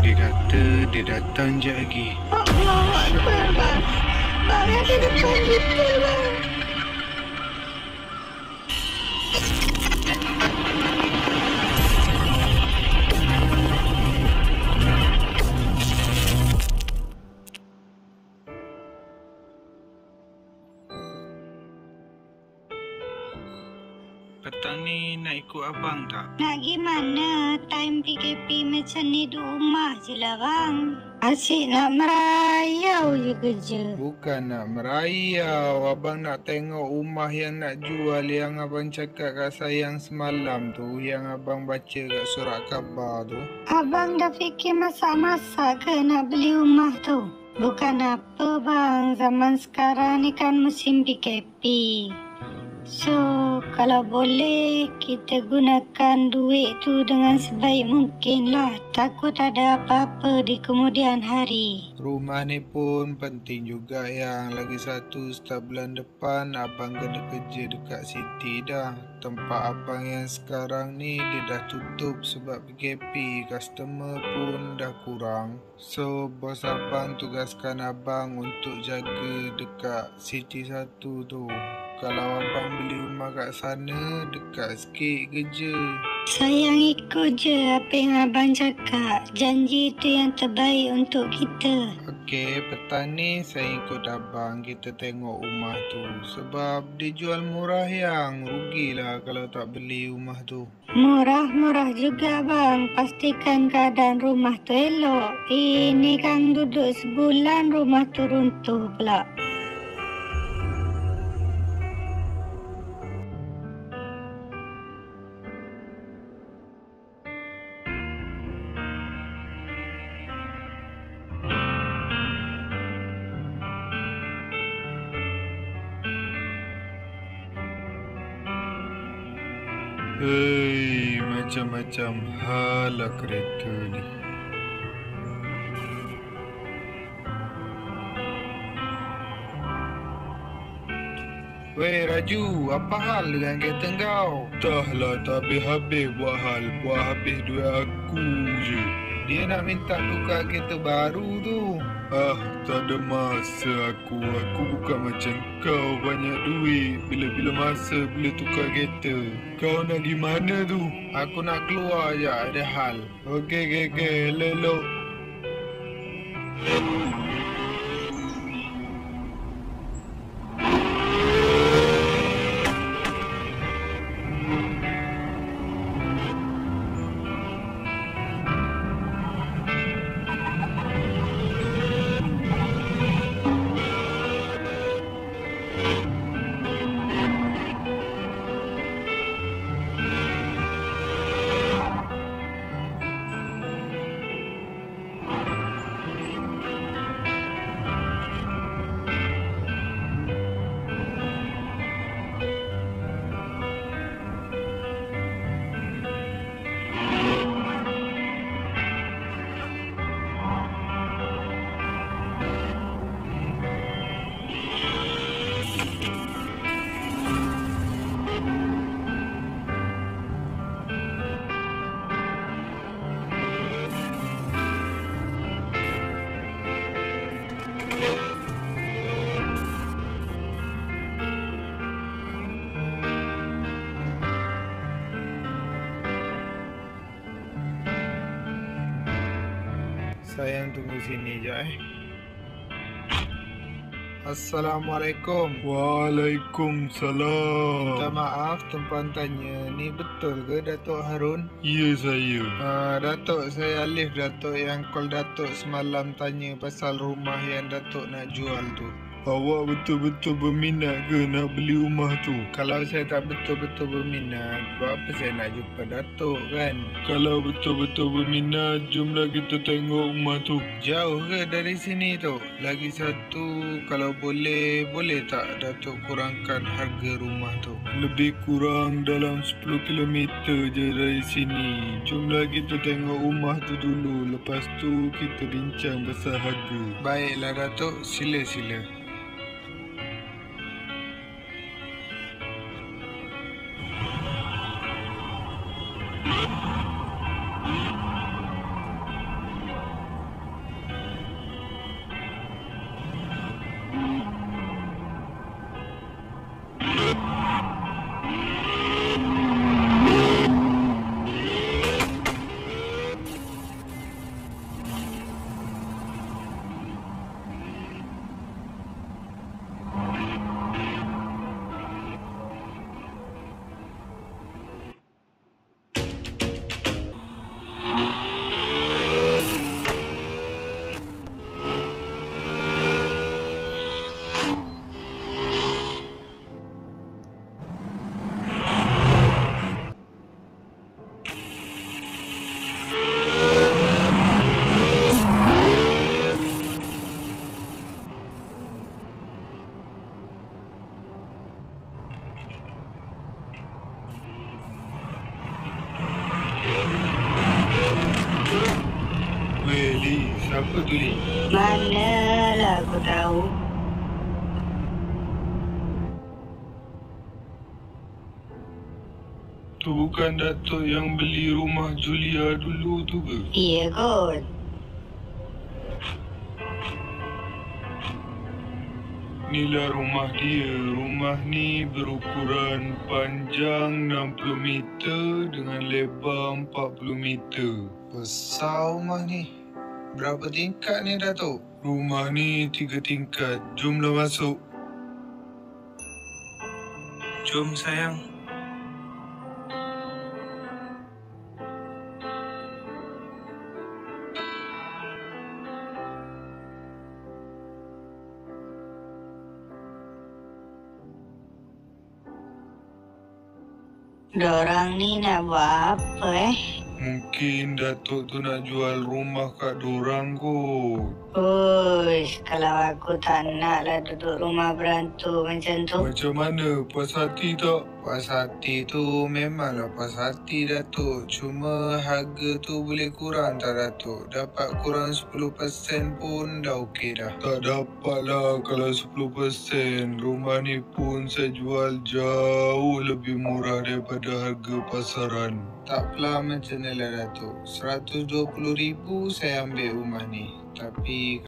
Dia kata dia datang je lagi. Allah Akbar, bang. Bang, ada depan kita, bang. Petang ni nak ikut abang tak? Nak gimana? Time PKP macam ni di rumah je lah, bang. Asyik nak merayau je kerja. Bukan nak merayau. Abang nak tengok rumah yang nak jual yang abang cakap kat sayang semalam tu. Yang abang baca kat surat khabar tu. Abang dah fikir masak-masak ke nak beli rumah tu? Bukan apa, bang. Zaman sekarang ni kan musim PKP. So, kalau boleh, kita gunakan duit tu dengan sebaik mungkin lah. Takut ada apa-apa di kemudian hari. Rumah ni pun penting juga yang. Lagi satu, start bulan depan abang kena kerja dekat city dah. Tempat abang yang sekarang ni dia dah tutup sebab PKP. Customer pun dah kurang. So, bos abang tugaskan abang untuk jaga dekat city satu tu. Kalau abang beli rumah kat sana, dekat sikit kerja. Sayang ikut je apa yang abang cakap. Janji itu yang terbaik untuk kita. Okey, petang ni saya ikut abang. Kita tengok rumah tu. Sebab dia jual murah yang. Rugilah kalau tak beli rumah tu. Murah-murah juga, bang. Pastikan keadaan rumah tu elok. Ini kan duduk sebulan rumah tu runtuh pula. Hei, macam-macam hal lah kereta ni. Weh Raju, apa hal dengan kereta kau? Dah lah, tak habis-habis buat hal. Buat habis duit aku je. Dia nak minta tukar kereta baru tu. Ah, tak ada masa aku. Aku bukan macam kau banyak duit. Bila-bila masa boleh tukar kereta. Kau nak pergi mana tu? Aku nak keluar je, ada hal. Okey, elok. Sayang tunggu sini je Assalamualaikum. Waalaikumsalam. Minta maaf tumpang tanya, ni betul ke Datuk Harun? Ya, saya. Datuk, saya Alif, Datuk yang call Datuk semalam tanya pasal rumah yang Datuk nak jual tu. Awak betul-betul berminat ke nak beli rumah tu? Kalau saya tak betul-betul berminat, buat apa saya nak jumpa Datuk kan? Kalau betul-betul berminat, jomlah kita tengok rumah tu. Jauh ke dari sini tu? Lagi satu, kalau boleh tak Datuk kurangkan harga rumah tu? Lebih kurang dalam 10 km je dari sini. Jomlah kita tengok rumah tu dulu. Lepas tu kita bincang pasal harga. Baiklah Datuk, sila. Li, siapa tu Li? Manalah aku tahu. Tu bukan Datuk yang beli rumah Julia dulu tu ke? Iya kot. Inilah rumah dia. Rumah ni berukuran panjang 60 meter dengan lebar 40 meter. Besar rumah ni. Berapa tingkat ni Datuk? Rumah ni 3 tingkat. Jomlah masuk. Jom sayang. Dorang ni nak buat apa Mungkin Datuk tu nak jual rumah kat dorang kot. Uish, kalau aku tak naklah duduk rumah berantu macam tu. Macam mana? Puas hati tak? Puas hati tu memanglah puas hati Datuk. Cuma harga tu boleh kurang tak Datuk? Dapat kurang 10% pun dah okey dah. Tak dapat lah kalau 10%. Rumah ni pun saya jual jauh lebih murah daripada harga pasaran. Takpelah macam ni lah Datuk. 120,000 saya ambil rumah ni. Tapi